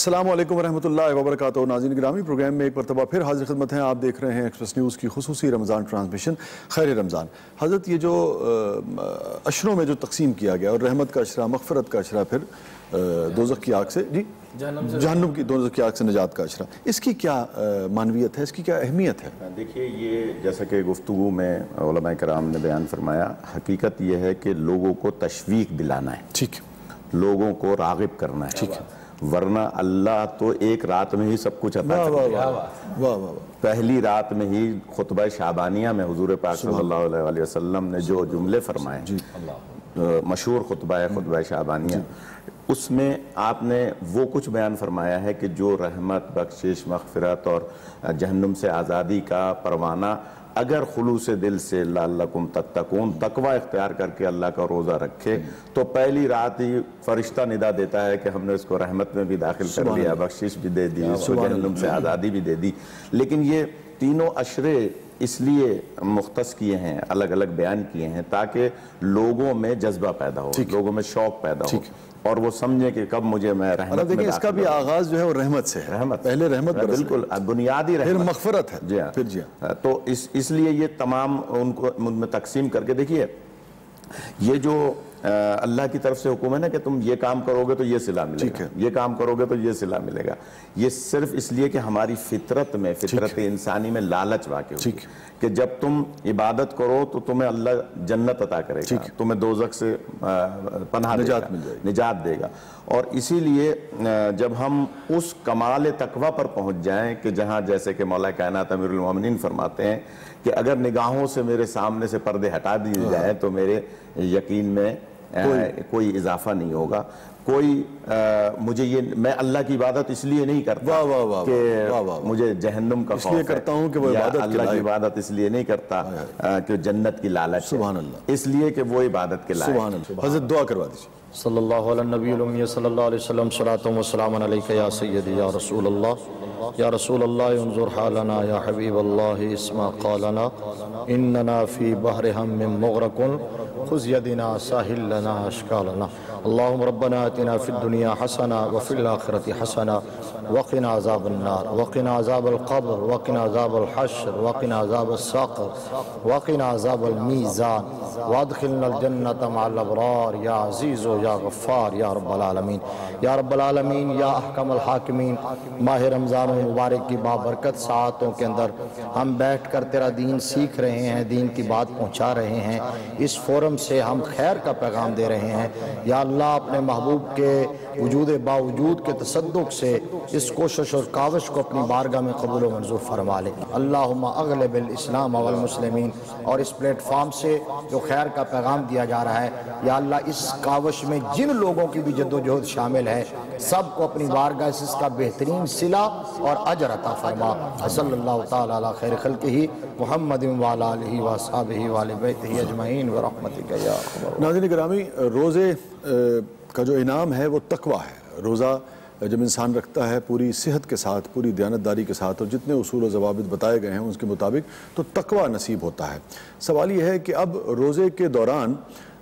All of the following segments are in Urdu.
السلام علیکم ورحمۃ اللہ وبرکاتہ. ناظرین گرامی، پروگرام میں ایک مرتبہ پھر حاضر خدمت ہیں. آپ دیکھ رہے ہیں ایکسپریس نیوز کی خصوصی رمضان ٹرانسمیشن خیر رمضان. حضرت یہ جو اشروں میں جو تقسیم کیا گیا اور رحمت کا اشرہ، مغفرت کا اشرہ، پھر دوزخ کی آگ سے جہنم کی دوزخ کی آگ سے نجات کا اشرہ، اس کی کیا معنویت ہے، اس کی کیا اہمیت ہے؟ دیکھیے، یہ جیسا کہ گفتگو میں علماء کرام نے بیان فرمایا، حقیقت یہ ہے کہ لوگوں کو تشویق دلانا ہے، ٹھیک، لوگوں کو راغب کرنا ہے، ٹھیک، ورنہ اللہ تو ایک رات میں ہی سب کچھ عطا کرتا ہے. پہلی رات میں ہی خطبہ شعبانیہ میں حضور پاک صلی اللہ علیہ وسلم نے جو جملے فرمائے، مشہور خطبہ ہے خطبہ شعبانیہ، اس میں آپ نے وہ کچھ بیان فرمایا ہے کہ جو رحمت، بخشش، مغفرت اور جہنم سے آزادی کا پروانہ اگر خلوص دل سے لعلکم تتقون تقوی اختیار کر کے اللہ کا روزہ رکھے تو پہلی رات ہی فرشتہ ندا دیتا ہے کہ ہم نے اس کو رحمت میں بھی داخل کر دیا، بخشش بھی دے دی، اس کو جہنم سے آزادی بھی دے دی. لیکن یہ تینوں اشرے اس لیے مختص کیے ہیں، الگ الگ بیان کیے ہیں تاکہ لوگوں میں جذبہ پیدا ہو، لوگوں میں شوق پیدا ہو اور وہ سمجھیں کہ کب مجھے میں رحمت میں دیکھیں اس کا بھی آغاز جو ہے وہ رحمت سے ہے. پہلے رحمت بالکل بنیادی رحمت، پھر مغفرت ہے. جی ہاں. تو اس لیے یہ تمام ان کو میں تقسیم کر کے دیکھیے، یہ جو اللہ کی طرف سے حکم ہے نا کہ تم یہ کام کرو گے تو یہ صلہ ملے گا، یہ کام کرو گے تو یہ صلہ ملے گا، یہ صرف اس لیے کہ ہماری فطرت میں، فطرت انسانی میں لالچ واقع ہوتی ہے کہ جب تم عبادت کرو تو تمہیں اللہ جنت عطا کرے گا، تمہیں دوزخ سے پناہ دے گا، نجات دے گا. اور اسی لیے جب ہم اس کمال تقوی پر پہنچ جائیں کہ جہاں جیسے کہ مولا کائنات امیر المومنین فرماتے ہیں کہ اگر نگاہوں سے میرے سامنے سے پردے ہٹا دیے جائیں تو میرے یقین میں کوئی اضافہ نہیں ہوگا، کوئی مجھے یہ میں اللہ کی عبادت اس لیے نہیں کرتا کہ مجھے جہنم کا خوف ہے، کرتا ہوں کہ وہ اللہ کی عبادت اس لیے نہیں کرتا کہ جنت کی لالچ ہے، اس لیے کہ وہ عبادت کے لائق. حضرت دعا کروا دیجیے. صلی اللہ علیہ نبی الامی صلی اللہ علیہ وسلم، صلاۃ و سلام علیک یا سیدی یا رسول اللہ، یا رسول اللہ انظر حالنا، یا حبیب اللہ اسمع قالنا، اننا فی بحر ہم مغرق خذ یدنا ساحل لنا اشکالنا. اللہم ربنا آتنا فی الدنیا حسنہ وفی الآخرۃ حسنہ وقنا عذاب النار وقنا عذاب القبر وقنا عذاب الحشر وقنا عذاب السقر وقنا عذاب المیزان وادخلنا الجنة مع الابرار یا عزیز و یا غفار یا رب العالمین. یا رب العالمین، یا احکم الحاکمین، ماہ رمضان مبارک کی بابرکت ساعتوں کے اندر ہم بیٹھ کر تیرا دین سیکھ رہے ہیں، دین کی بات پہنچا رہے ہیں، اس فورم سے ہم خیر کا پیغام دے رہے ہیں. یا اللہ، اپنے محبوب کے وجود باوجود کے تصدق سے اس کوشش اور کاوش کو اپنی بارگاہ میں قبول و منظور فرما لے. اللہم اغلب الاسلام والمسلمین. اور اس پلیٹ فارم سے جو خیر کا پیغام دیا جا رہا ہے، یا اللہ اس کاوش میں جن لوگوں کی بھی جد و جہد شامل ہے سب کو اپنی بارگاہ سے اس کا بہترین صلہ اور اجر عطا فرما. صلی اللہ تعالی علی خیر خلقہ محمد وعلی آلہ واصحابہ وآل بیتہ اجمعین برحمتک یا ارحم. ناظرین گرامی، روزے کا جو انعام ہے وہ تقوی ہے. روزہ جب انسان رکھتا ہے پوری صحت کے ساتھ، پوری دیانتداری کے ساتھ، اور جتنے اصول و ضوابط بتائے گئے ہیں اس کے مطابق، تو تقوی نصیب ہوتا ہے. سوال یہ ہے کہ اب روزے کے دوران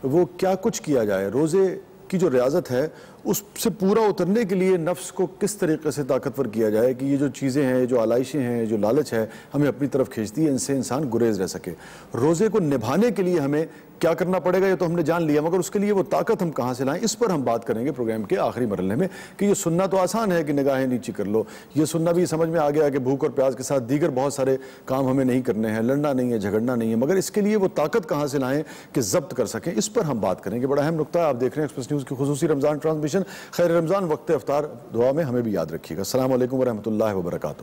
وہ کیا کچھ کیا جائے، روزے کی جو ریاضت ہے اس سے پورا اترنے کے لیے نفس کو کس طریقے سے طاقتور کیا جائے کہ یہ جو چیزیں ہیں، جو علائشیں ہیں، جو لالچ ہے ہمیں اپنی طرف کھینچتی ہے، ان سے انسان گریز رہ سکے. روزے کو نبھانے کے لیے ہمیں کیا کرنا پڑے گا یہ تو ہم نے جان لیا، مگر اس کے لیے وہ طاقت ہم کہاں سے لائیں، اس پر ہم بات کریں گے پروگرام کے آخری مرحلے میں. کہ یہ سننا تو آسان ہے کہ نگاہیں نیچی کر لو، یہ سننا بھی سمجھ میں آ گیا کہ بھوک اور پیاس کے ساتھ دیگر بہت سارے کام ہمیں نہیں کرنے ہیں، لڑنا نہیں ہے، جھگڑنا نہیں ہے، مگر اس کے لیے وہ طاقت کہاں سے لائیں کہ ضبط کر سکیں، اس پر ہم بات کریں گے. بڑا اہم نقطہ ہے. آپ دیکھ رہے ہیں ایکسپریس نیوز کی خصوصی رمضان ٹرانسمیشن خیر رمضان. وقت افطار دعا میں ہمیں بھی یاد رکھیے گا. السلام علیکم ورحمۃ اللہ وبرکاتہ.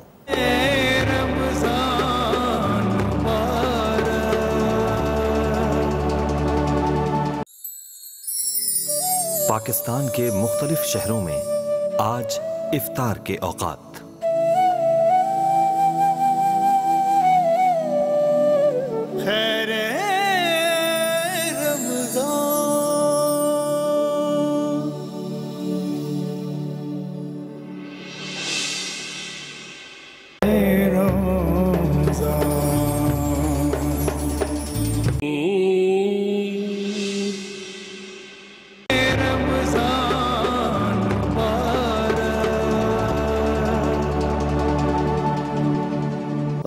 پاکستان کے مختلف شہروں میں آج افطار کے اوقات.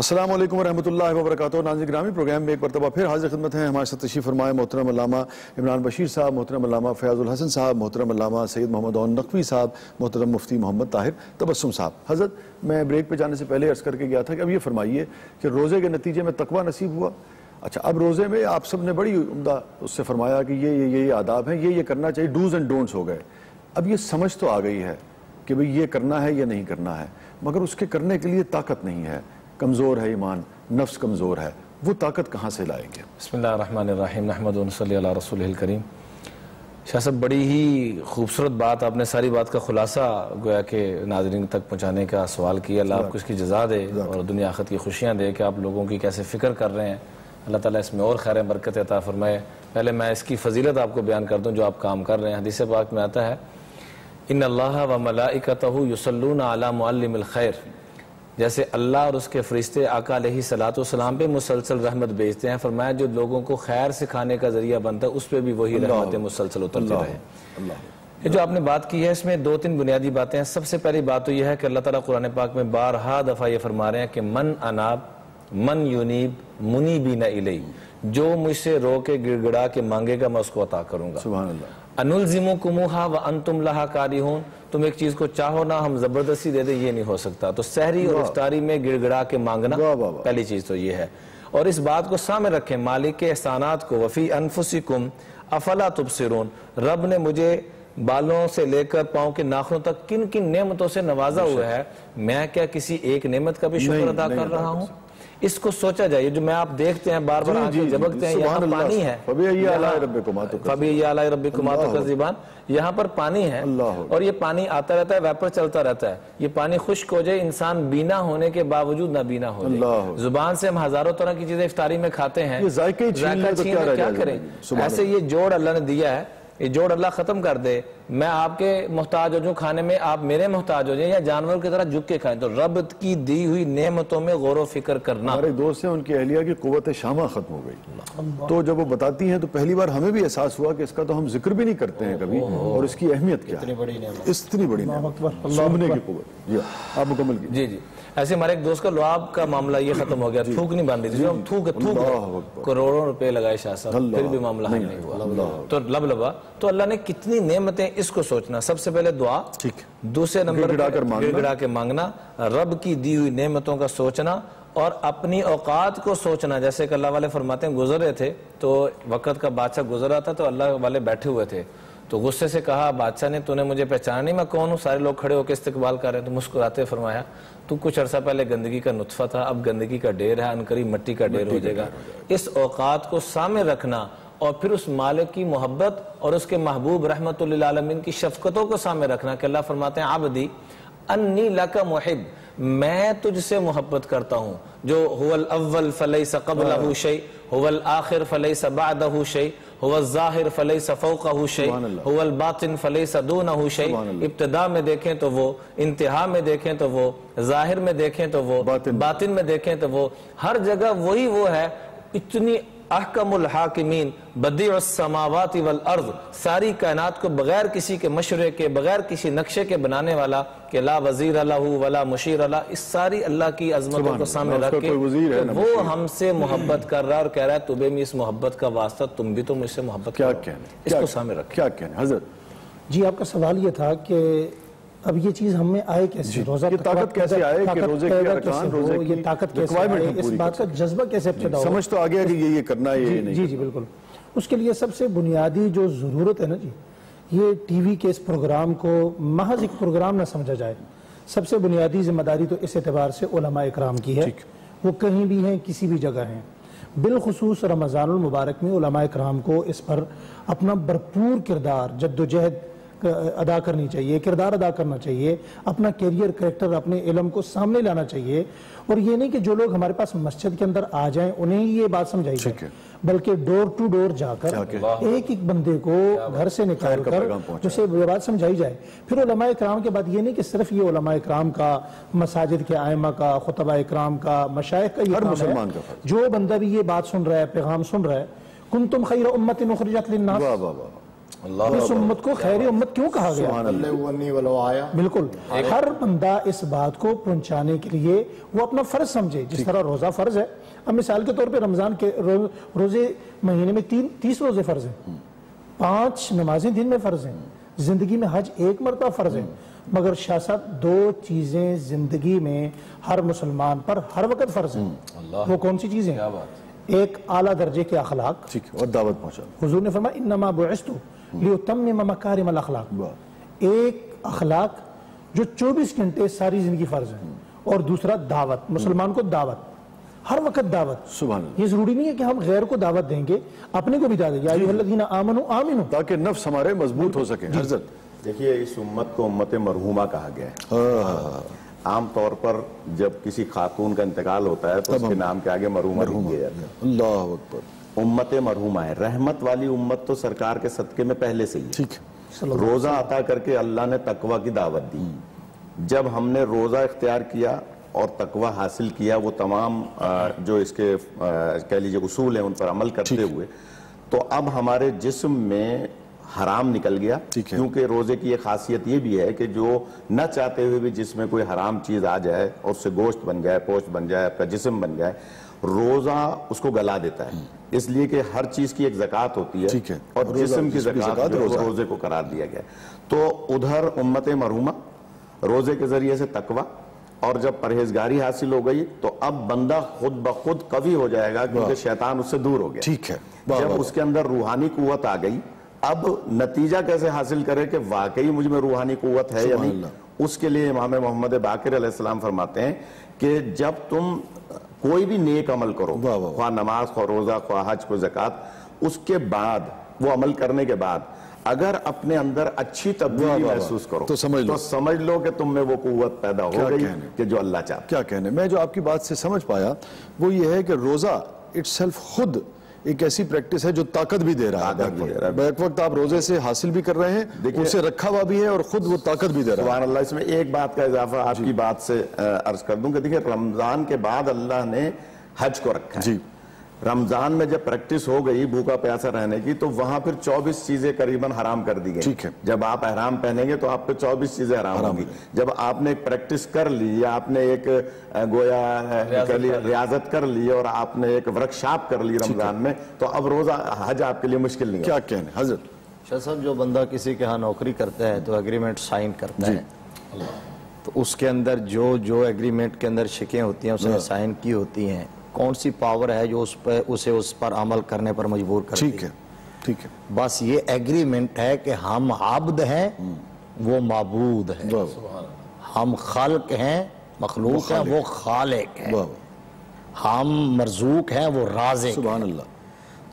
السلام علیکم ورحمۃ اللہ وبرکاتہ. ناظرین گرامی، پروگرام میں ایک مرتبہ پھر حاضر خدمت ہیں. ہمارے ساتھ تشریف فرمائے محترم علامہ عمران بشیر صاحب، محترم علامہ فیاض الحسن صاحب، محترم علامہ سید محمد عون نقوی صاحب، محترم مفتی محمد طاہر تبسم صاحب. حضرت، میں بریک پہ جانے سے پہلے عرض کر کے گیا تھا کہ اب یہ فرمائیے کہ روزے کے نتیجے میں تقویٰ نصیب ہوا. اچھا، اب روزے میں آپ سب نے بڑی عمدہ اس سے فرمایا کہ یہ آداب ہیں، یہ کرنا چاہیے، ڈوز اینڈ ڈونٹس ہو گئے. اب یہ سمجھ تو آ گئی ہے کہ بھئی یہ کرنا ہے یا نہیں کرنا ہے، مگر اس کے کرنے کے لیے طاقت نہیں ہے، کمزور ہے ایمان، نفس کمزور ہے. وہ طاقت کہاں سے لائیں گے؟ بسم اللہ الرحمن الرحیم، نحمد و نصلی علی رسول الکریم. شاہ صاحب، بڑی ہی خوبصورت بات، آپ نے ساری بات کا خلاصہ گویا کہ ناظرین تک پہنچانے کا سوال کیا. اللہ آپ کو اس کی جزا دے اور دنیا آخرت کی خوشیاں دے کہ آپ لوگوں کی کیسے فکر کر رہے ہیں. اللہ تعالیٰ اس میں اور خیر برکت عطا فرمائے. پہلے میں اس کی فضیلت آپ کو بیان کر دوں جو آپ کام کر رہے ہیں. حدیث پاک میں آتا ہے، ان اللہ و ملائکتہ یصلون علی معلم الخیر. جیسے اللہ اور اس کے فرشتے آقا علیہ الصلوۃ والسلام پہ مسلسل رحمت بھیجتے ہیں، فرمایا جو لوگوں کو خیر سکھانے کا ذریعہ بنتا ہے اس پہ بھی وہی رحمتیں مسلسل اترتے رہے. یہ جو آپ نے بات کی ہے اس میں دو تین بنیادی باتیں ہیں. سب سے پہلی بات تو یہ ہے کہ اللہ تعالیٰ قرآن پاک میں بارہا دفعہ یہ فرما رہے ہیں کہ من اناب من یونیب منیبین الی، جو مجھ سے رو کے گڑ گڑا کے مانگے گا میں اس کو عطا کروں گا. سبحان اللہ. انلزمکموہا وانتم لہا کارہون، تم ایک چیز کو چاہو نہ ہم زبردستی دے دیں، یہ نہیں ہو سکتا. تو سحری اور افطاری میں گڑ گڑا کے مانگنا پہلی چیز تو یہ ہے. اور اس بات کو سامنے رکھیں، مالک کے احسانات کو، وفی انفسکم افلا تبصرون، رب نے مجھے بالوں سے لے کر پاؤں کے ناخنوں تک کن کن نعمتوں سے نوازا ہوا ہے، میں کیا کسی ایک نعمت کا بھی شکر ادا کر رہا ہوں؟ اس کو سوچا جائے. جو میں آپ دیکھتے ہیں بار بار آنکھیں جھپکتے ہیں، یہاں پانی ہے، فَبِأَيِّ آلَاءِ رَبِّكُمَا تُكَذِّبَانِ، یہاں پر پانی ہے اور یہ پانی آتا رہتا ہے، ویپر چلتا رہتا ہے. یہ پانی خشک ہو جائے، انسان بینا ہونے کے باوجود نہ بینا ہو جائے. زبان سے ہم ہزاروں طرح کی چیزیں افطاری میں کھاتے ہیں، ذائقہ چھین کیا کریں. ایسے یہ جوڑ اللہ نے دیا ہے، یہ جوڑ اللہ ختم کر دے. میں آپ کے محتاج ہو جاؤں کھانے میں، آپ میرے محتاج ہو جائیں، یا جانور کی طرح جھک کے کھائیں. تو رب کی دی ہوئی نعمتوں میں غور و فکر کرنا. ہمارے دوست ہیں، ان کی اہلیہ کی قوت شامہ ختم ہو گئی، تو جب وہ بتاتی ہیں تو پہلی بار ہمیں بھی احساس ہوا کہ اس کا تو ہم ذکر بھی نہیں کرتے ہیں کبھی، اور اس کی اہمیت کیا ہے. اتنی بڑی نعمت، سومنے کی قوت. جی آپ مکمل کیجیے. جی. ایسے ہمارے ایک دوست کا لعاب کا معاملہ یہ ختم ہو گیا، تھوک نہیں باندھی تھی، تھوک کروڑوں روپے لگائے شاہ صاحب، پھر بھی معاملہ حل نہیں ہوا. تو لبا تو اللہ نے کتنی نعمتیں، اس کو سوچنا. سب سے پہلے دعا، دوسرے نمبر گڑ گڑا کے مانگنا، رب کی دی ہوئی نعمتوں کا سوچنا اور اپنی اوقات کو سوچنا. جیسے کہ اللہ والے فرماتے ہیں گزر رہے تھے تو وقت کا بادشاہ گزر رہا تھا تو اللہ والے بیٹھے ہوئے تھے، تو غصے سے کہا بادشاہ نے، تو نے مجھے پہچانا نہیں میں کون ہوں؟ سارے لوگ کھڑے ہو کے استقبال کر رہے ہیں. تو مسکراتے فرمایا تو کچھ عرصہ پہلے گندگی کا نطفہ تھا، اب گندگی کا ڈھیر ہے، انقریب مٹی کا ڈھیر ہو جائے گا. اس اوقات کو سامنے رکھنا اور پھر اس مالک کی محبت اور اس کے محبوب رحمت للعالمین کی شفقتوں کو سامنے رکھنا کہ اللہ فرماتے ہیں عبدی انی لک محب، میں تجھ سے محبت کرتا ہوں. جو هو الاول فلیس قبلہ شیء، هو الآخر فلیس بعدہ شیء، هو الظاہر فلیس فوقہ شیء، هو الباطن فلیس دونہ شیء. ابتدا میں دیکھیں تو وہ، انتہا میں دیکھیں تو وہ، ظاہر میں دیکھیں تو وہ، باطن میں دیکھیں تو وہ، ہر جگہ وہی وہ ہے. اتنی احکم الحاکمین، بدیع السماوات والارض، ساری کائنات کو بغیر کسی کے مشورے کے، بغیر کسی نقشے کے بنانے والا، کہ لا وزیر لہ ولا مشیر لہ. اس ساری اللہ کی عظمتوں کو سامنے رکھ کے وہ ہم سے محبت کر رہا ہے اور کہہ رہا ہے تمہیں بھی اس محبت کا واسطہ، تم بھی تو مجھ سے محبت کرو. اس کو سامنے رکھ. کیا کہنے حضرت؟ جی آپ کا سوال یہ تھا کہ اب یہ چیز ہم میں آئے کیسے، روزہ یہ طاقت کیسے آئے کہ روزے کے ارکان، روزے کی یہ طاقت کیسے آئے، اس بات کا جذبہ کیسے پیدا ہو؟ سمجھ تو آگیا کہ یہ کرنا ہے، یہ نہیں. جی بالکل. اس کے لیے سب سے بنیادی جو ضرورت ہے نا جی، یہ ٹی وی کے اس پروگرام کو محض ایک پروگرام نہ سمجھا جائے. سب سے بنیادی ذمہ داری تو اس اعتبار سے علماء اکرام کی ہے، وہ کہیں بھی ہیں، کسی بھی جگہ ہیں. بالخصوص رمضان المبارک میں علماء اکرام کو اس پر اپنا بھرپور کردار، جد و جہد ادا کرنی چاہیے، کردار ادا کرنا چاہیے، اپنا کیریئر، کریکٹر، اپنے علم کو سامنے لانا چاہیے. اور یہ نہیں کہ جو لوگ ہمارے پاس مسجد کے اندر آ جائیں انہیں یہ بات سمجھائی جائے، بلکہ ڈور ٹو ڈور جا کر ایک ایک بندے کو گھر سے نکال کر جسے یہ بات سمجھائی جائے. پھر علماء اکرام کے بعد یہ نہیں کہ صرف یہ علماء اکرام کا، مساجد کے ائمہ کا، خطبہ اکرام کا، مشائخ کا یہ کام ہے. جو بندہ بھی یہ بات سن رہا ہے، پیغام سن رہا ہے، کنتم خیر امت اخرجت للناس، اس امت کو خیر امت کیوں کہا گیا؟ بالکل، ہر بندہ اس بات کو پہنچانے کے لیے وہ اپنا فرض سمجھے، جس طرح روزہ فرض ہے۔ اب مثال کے طور پہ رمضان کے روزے مہینے میں 30 روزے فرض ہیں، 5 نمازیں دن میں فرض ہیں، زندگی میں حج 1 مرتبہ فرض ہے، مگر شاہ صاحب 2 چیزیں زندگی میں ہر مسلمان پر ہر وقت فرض ہیں۔ وہ کون سی چیزیں؟ ایک اعلیٰ درجے کے اخلاق اور دعوت پہنچا۔ حضور نے فرمایا انما بعثت لیتمم مکارم الاخلاق، ایک اخلاق جو 24 گھنٹے ساری زندگی فرض ہے، اور دوسرا دعوت، مسلمان کو دعوت، ہر وقت دعوت۔ سبحان اللہ۔ یہ ضروری نہیں ہے کہ ہم غیر کو دعوت دیں گے، اپنے کو بھی دعوت دیں گے، یا ایھا الذین آمنوا آمنوا، تاکہ نفس ہمارے مضبوط ہو سکے۔ حضرت دیکھیے اس امت کو امت مرحومہ کہا گیا ہے۔ عام طور پر جب کسی خاتون کا انتقال ہوتا ہے تو اس کے نام کے آگے مرحومہ لکھ دیا جاتا ہے۔ اللہ اکبر۔ امت مرحومہ ہے، رحمت والی امت تو سرکار کے صدقے میں پہلے سے ہی ہے۔ روزہ عطا کر کے اللہ نے تقوی کی دعوت دی۔ جب ہم نے روزہ اختیار کیا اور تقوی حاصل کیا، وہ تمام جو اس کے کہہ لیجیے اصول ہیں ان پر عمل کرتے ہوئے، تو اب ہمارے جسم میں حرام نکل گیا، کیونکہ روزے کی ایک خاصیت یہ بھی ہے کہ جو نہ چاہتے ہوئے بھی جس میں کوئی حرام چیز آ جائے اور اس سے گوشت بن جائے، پوشت بن جائے، آپ کا جسم بن جائے، روزہ اس کو گلا دیتا ہے، اس لیے کہ ہر چیز کی ایک زکوٰۃ ہوتی ہے اور جسم کی زکوٰۃ روزے کو قرار دیا گیا۔ تو ادھر امت مرحومہ روزے کے ذریعے سے تقوی، اور جب پرہیزگاری حاصل ہو گئی تو اب بندہ خود بخود قوی ہو جائے گا، کیونکہ شیطان اس سے دور ہو گیا۔ ٹھیک ہے، جب اس کے اندر روحانی قوت آ گئی، اب نتیجہ کیسے حاصل کرے کہ واقعی مجھ میں روحانی قوت ہے یا نہیں، اس کے لیے امام محمد باقر علیہ السلام فرماتے ہیں کہ جب تم کوئی بھی نیک عمل کرو، خواہ نماز، خواہ روزہ، خواہ حج، خواہ زکوٰۃ، اس کے بعد وہ عمل کرنے کے بعد اگر اپنے اندر اچھی تبدیلی محسوس کرو تو سمجھ لو کہ تم میں وہ قوت پیدا ہو گئی کہ جو اللہ چاہتا۔ کیا کہنے، میں جو آپ کی بات سے سمجھ پایا وہ یہ ہے کہ روزہ اٹ سیلف خود ایک ایسی پریکٹس ہے جو طاقت بھی دے رہا ہے، بیک وقت آپ روزے سے حاصل بھی کر رہے ہیں، اسے رکھا ہوا بھی ہے اور خود وہ طاقت بھی دے رہا ہے۔ سبحان اللہ۔ اس میں ایک بات کا اضافہ آپ کی بات سے عرض کر دوں کہ دیکھیں رمضان کے بعد اللہ نے حج کو رکھا ہے۔ رمضان میں جب پریکٹس ہو گئی بھوکا پیاسا رہنے کی تو وہاں پھر 24 چیزیں قریباً حرام کر دی گئی۔ جب آپ احرام پہنیں گے تو آپ پہ 24 چیزیں حرام ہوں گی۔ جب آپ نے ایک پریکٹس کر لی یا آپ نے ایک گویا ریاضت کر لی اور آپ نے ایک ورکشاپ کر لی رمضان میں، تو اب روزہ حج آپ کے لیے مشکل نہیں ہے۔ کیا کہنے حضرت؟ شاہ صاحب جو بندہ کسی کے ہاں نوکری کرتا ہے تو ایگریمنٹ سائن کرتا ہے، تو اس کے اندر جو ایگریمنٹ کے اندر شکیں ہوتی ہیں اس نے سائن کی ہوتی ہیں، کون سی پاور ہے جو اسے اس پر عمل کرنے پر مجبور کرتی ہے؟ ٹھیک ہے، بس یہ ایگریمنٹ ہے کہ ہم عبد ہیں وہ معبود ہے، ہم خلق ہیں مخلوق ہیں وہ خالق ہے، ہم مرزوق ہیں وہ رازق۔ سبحان اللہ۔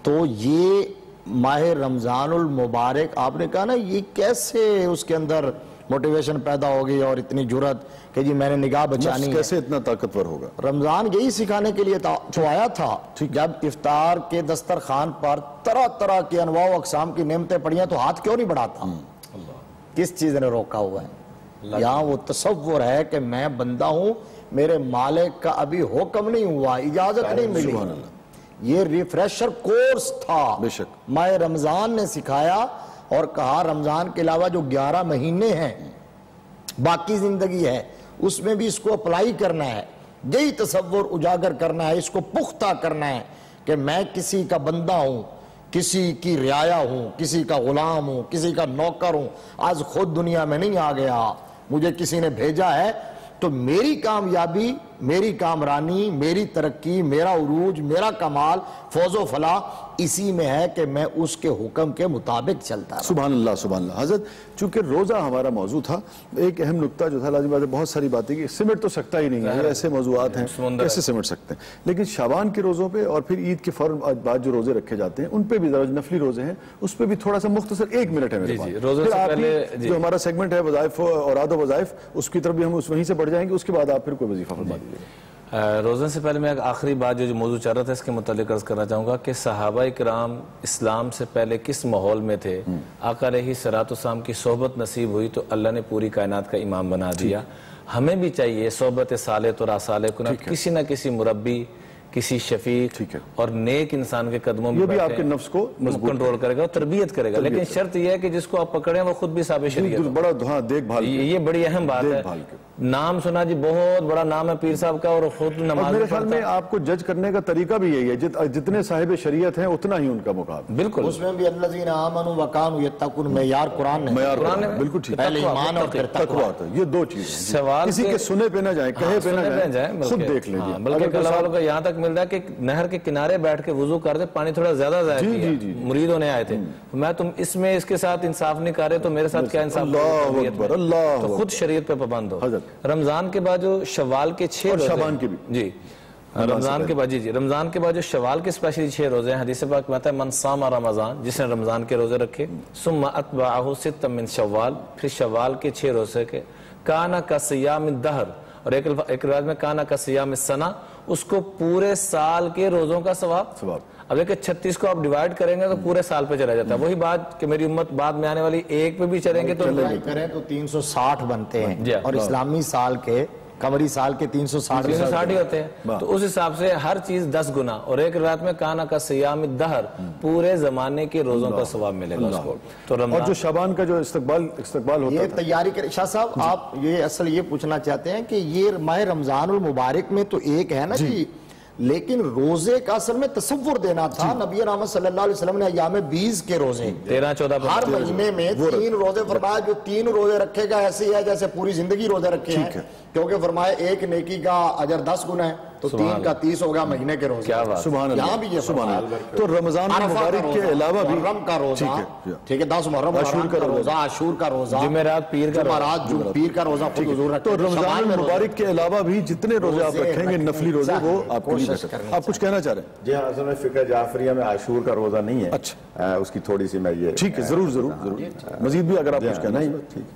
تو یہ ماہ رمضان المبارک آپ نے کہا نا، یہ کیسے اس کے اندر موٹیویشن پیدا ہوگی اور اتنی جرت کہ جی میں نے نگاہ بچانی ہے، کیسے اتنا طاقتور ہوگا؟ رمضان یہی سکھانے کے لیے تو آیا تھا۔ جب افطار کے دسترخوان پر طرح طرح کی انواع و اقسام کی نعمتیں پڑیاں تو ہاتھ کیوں نہیں بڑھاتا؟ کس چیز نے روکا ہوا ہے؟ یہاں وہ تصور ہے کہ میں بندہ ہوں، میرے مالک کا ابھی حکم نہیں ہوا، اجازت نہیں ملی۔ یہ ریفریشر کورس تھا، ماہ رمضان نے سکھایا اور کہا رمضان کے علاوہ جو 11 مہینے ہیں باقی زندگی ہے اس میں بھی اس کو اپلائی کرنا ہے، یہی تصور اجاگر کرنا ہے، اس کو پختہ کرنا ہے کہ میں کسی کا بندہ ہوں، کسی کی رعایا ہوں، کسی کا غلام ہوں، کسی کا نوکر ہوں، آج خود دنیا میں نہیں آ گیا، مجھے کسی نے بھیجا ہے، تو میری کامیابی، میری کامرانی، میری ترقی، میرا عروج، میرا کمال، فوز و فلاح اسی میں ہے کہ میں اس کے حکم کے مطابق چلتا رہا۔ سبحان اللہ، سبحان اللہ۔ حضرت چونکہ روزہ ہمارا موضوع تھا، ایک اہم نکتہ جو تھا، لازم بات ہے بہت ساری باتیں کہ سمٹ تو سکتا ہی نہیں ہے، ایسے موضوعات ہیں کیسے سمٹ سکتے ہیں، لیکن شعبان کے روزوں پہ اور پھر عید کے فوراً بعد جو روزے رکھے جاتے ہیں ان پہ بھی ذرا نفلی روزے ہیں اس پہ بھی تھوڑا سا مختصر 1 منٹ ہے میرے پاس، پھر آپ جو ہمارا سیگمنٹ ہے وظائف اوراد و وظائف اس کی طرف بھی ہم وہیں سے بڑھ جائیں گے، اس کے بعد آپ پھر کوئی وظیفہ فرما دیجیے گا۔ روزن سے پہلے میں ایک آخری بات جو موضوع چل رہا تھا اس کے متعلق عرض کرنا چاہوں گا کہ صحابہ کرام اسلام سے پہلے کس ماحول میں تھے۔ آقا علیہ الصلوۃ والسلام کی صحبت نصیب ہوئی تو اللہ نے پوری کائنات کا امام بنا دیا۔ ہمیں بھی چاہیے صحبت صالح و راصالح کو، کسی نہ کسی مربی، کسی شفیق اور نیک انسان کے قدموں میں یہ بھی آپ کے نفس کو کنٹرول کرے گا اور تربیت کرے گا، لیکن شرط یہ ہے کہ جس کو آپ پکڑیں وہ خود بھی صاحب شریعت ہو۔ بڑا دیکھ بھال، یہ بڑی اہم بات ہے۔ نام سنا جی، بہت بڑا نام ہے پیر صاحب کا، اور خود نماز میرے خیال میں آپ کو جج کرنے کا طریقہ بھی یہی ہے، جتنے صاحب شریعت ہیں اتنا ہی ان کا مقابلہ۔ بالکل، اس میں بھی الذین آمنوا وکانوا یتقون، معیار قرآن ہے، بالکل ٹھیک، پہلے ایمان اور پھر تقویٰ ہوتا ہے۔ یہ دو چیزیں کسی کے سنے پہ نہ جائیں، کہے پہ نہ جائیں، خود دیکھ لیجیے۔ بلکہ اللہ والوں کا یہاں تک مل رہا ہے کہ نہر کے کنارے بیٹھ کے وضو کرتے، پانی تھوڑا زیادہ ضائع کیا، مرید ہونے آئے تھے، میں تم اس میں اس کے ساتھ انصاف نہیں کر رہے تو میرے ساتھ کیا انصاف؟ تو خود شریعت پہ پابند ہو۔ رمضان کے بعد جو شوال کے 6 روزے، شعبان کے بھی جی رمضان کے بعد، رمضان کے بعد جو شوال کے اسپیشلی 6 روزے ہیں، حدیث پاک میں آتا ہے من صام رمضان، جس نے رمضان کے روزے رکھے، ثم اتبعہ 6 من شوال، پھر شوال کے 6 روزے کے، کانا کا صیام الدہر، اور ایک روایت میں کانا کا صیام السنہ، اس کو پورے سال کے روزوں کا ثواب۔ اب ایک 36 کو آپ ڈیوائیڈ کریں گے تو پورے سال پہ چلا جاتا ہے۔ وہی بات کہ میری امت بعد میں آنے والی ایک پہ بھی چلیں گے تو کریں تو 360 بنتے ہیں، اور اسلامی سال کے قمری سال کے 360 ہی ہوتے ہیں، تو اس حساب سے ہر چیز 10 گنا، اور ایک رات میں کانا کا صیام الدہر، پورے زمانے کے روزوں کا ثواب ملے گا اس کو۔ تو اور جو شعبان کا جو استقبال ہوتا ہے، یہ تیاری کریں۔ شاہ صاحب آپ یہ اصل یہ پوچھنا چاہتے ہیں کہ یہ ماہ رمضان المبارک میں تو ایک ہے نا جی، لیکن روزے کا اصل میں تصور دینا تھا۔ نبی رحمت صلی اللہ علیہ وسلم نے ایام 20 کے روزے 13-14 ہر مہینے میں 3 روزے فرمایا، جو 3 روزے رکھے گا ایسے ہی ہے جیسے پوری زندگی روزے رکھے ہیں، کیونکہ فرمایا ایک نیکی کا اجر 10 گنا ہے، تو 3 کا 30 ہوگا مہینے کے روزے۔ سبحان اللہ، یہاں بھی یہ سبحان اللہ۔ تو رمضان المبارک کے علاوہ بھی محرم کا روزہ، ٹھیک ہے، 10 محرم کا روزہ، عاشور کا روزہ، جمعرات پیر کا روزہ خود حضور رکھتے ہیں۔ تو رمضان المبارک کے علاوہ بھی جتنے روزے آپ رکھیں گے نفلی روزے، وہ آپ کو آپ کچھ کہنا چاہ رہے ہیں؟ جی ہاں، اصل میں فقہ جعفریہ میں عاشور کا روزہ نہیں ہے۔ اچھا، اس کی تھوڑی سی میں یہ ٹھیک ہے، ضرور ضرور ضرور، مزید بھی اگر آپ کچھ کہنا ہے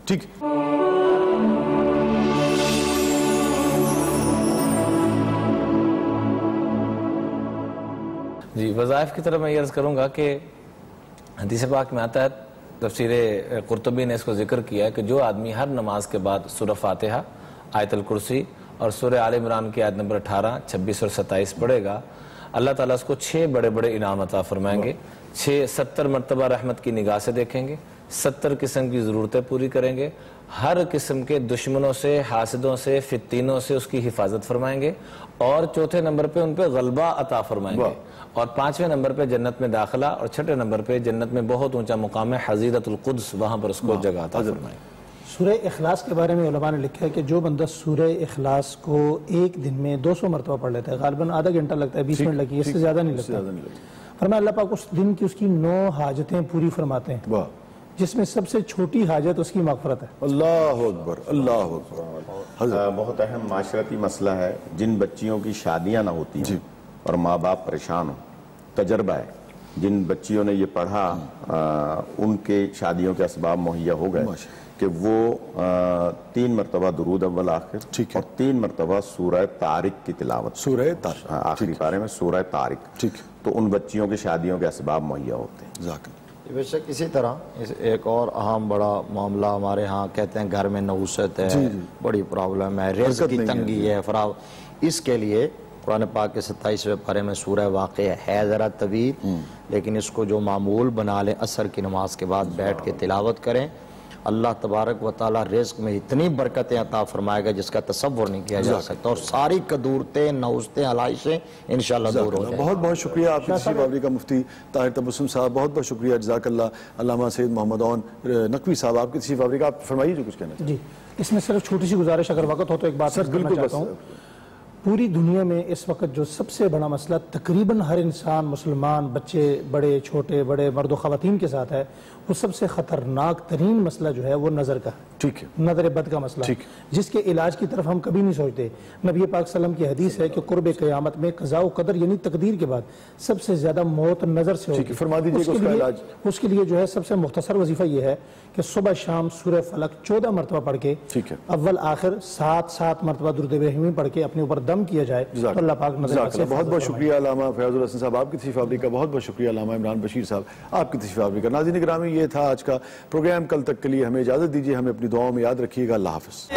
ٹھیک۔ جی، وظائف کی طرف میں یہ عرض کروں گا کہ حدیث پاک میں آتا ہے، تفسیر قرطبی نے اس کو ذکر کیا ہے کہ جو آدمی ہر نماز کے بعد سورہ فاتحہ، آیت الکرسی اور سورہ آل عمران کی آیت نمبر 18، 26 اور 27 پڑھے گا، اللہ تعالیٰ اس کو 6 بڑے بڑے انعام عطا فرمائیں گے۔ 70 مرتبہ رحمت کی نگاہ سے دیکھیں گے، 70 قسم کی ضرورتیں پوری کریں گے، ہر قسم کے دشمنوں سے، حاسدوں سے، فتینوں سے اس کی حفاظت فرمائیں گے، اور 4تھے نمبر پہ ان پہ غلبہ عطا فرمائیں گے، اور 5ویں نمبر پہ جنت میں داخلہ، اور 6ٹھے نمبر پہ جنت میں بہت اونچا مقام ہے حظیرۃ القدس، وہاں پر اس کو جگہ عطا فرمائیں گے۔ سورہ اخلاص کے بارے میں علماء نے لکھا ہے کہ جو بندہ سورہ اخلاص کو ایک دن میں 200 مرتبہ پڑھ لیتا ہے، غالباً آدھا گھنٹہ لگتا ہے، 20 منٹ لگی ہے، اس سے زیادہ نہیں لگتا، فرمایا اللہ پاک اس دن کی اس کی 9 حاجتیں پوری فرماتے ہیں، جس میں سب سے چھوٹی حاجت اس کی مغفرت ہے۔ اللہ اکبر، اللہ اکبر۔ بہت اہم معاشرتی مسئلہ ہے، جن بچیوں کی شادیاں نہ ہوتی ہیں اور ماں باپ پریشان ہوں، تجربہ ہے، جن بچیوں نے یہ پڑھا ان کے شادیوں کے اسباب مہیا ہو گئے کہ وہ 3 مرتبہ درود اول آخر اور 3 مرتبہ سورہ طارق کی تلاوت، سورہ طارق آخری پارے میں سورہ طارق، تو ان بچیوں کی شادیوں کے اسباب مہیا ہوتے ہیں۔ بے شک اسی طرح ایک اور اہم بڑا معاملہ ہمارے ہاں کہتے ہیں گھر میں نحوست ہے، بڑی پرابلم ہے، رزق کی تنگی ہے، اس کے لیے قرآن پاک کے 27ویں پارے میں سورہ واقعہ ہے ذرا طویل، لیکن اس کو جو معمول بنا لیں، عصر کی نماز کے بعد بیٹھ کے تلاوت کریں، اللہ تبارک و تعالیٰ رزق میں اتنی برکتیں عطا فرمائے گا جس کا تصور نہیں کیا جا سکتا، اور ساری قدورتیں، نحوستیں، علائشیں انشاءاللہ دور ہو جائیں۔ بہت بہت شکریہ آپ کی تشریف آوری کا، مفتی طاہر تبسم صاحب، بہت بہت شکریہ، جزاک اللہ۔ علامہ سید محمد عون نقوی صاحب، آپ کی تشریف آوری کا، آپ فرمائیے جو کچھ کہنا چاہتے ہیں۔ جی، اس میں صرف چھوٹی سی گزارش اگر وقت ہو تو ایک بات کرنا چاہتا ہوں۔ پوری دنیا میں اس وقت جو سب سے بڑا مسئلہ تقریباً ہر انسان، مسلمان، بچے، بڑے، چھوٹے، بڑے، مرد و خواتین کے ساتھ ہے، وہ سب سے خطرناک ترین مسئلہ جو ہے وہ نظر کا ہے، ٹھیک ہے، نظر بد کا مسئلہ، جس کے علاج کی طرف ہم کبھی نہیں سوچتے۔ نبی پاک صلی اللہ علیہ وسلم کی حدیث ہے کہ قرب قیامت میں قضاء و قدر یعنی تقدیر کے بعد سب سے زیادہ موت نظر سے ہوگی۔ فرما دیجیے کہ اس کا علاج، اس کے لیے جو ہے سب سے مختصر وظیفہ یہ ہے کہ صبح شام سورہ فلق 14 مرتبہ پڑھ کے، اول آخر 7 مرتبہ درود ابراہیمی پڑھ کے اپنے اوپر دم کیا جائے تو اللہ پاک نظر سے۔ بہت بہت شکریہ علامہ فیاض الحسن صاحب، آپ کی تشریف آوری کا، بہت بہت شکریہ علامہ عمران بشیر صاحب، آپ کی تشریف آوری کا۔ ناظرین گرامی، یہ تھا آج کا پروگرام، کل تک کے لیے ہمیں اجازت دیجیے، ہمیں اپنی دعاؤں میں یاد رکھیے گا، اللہ حافظ۔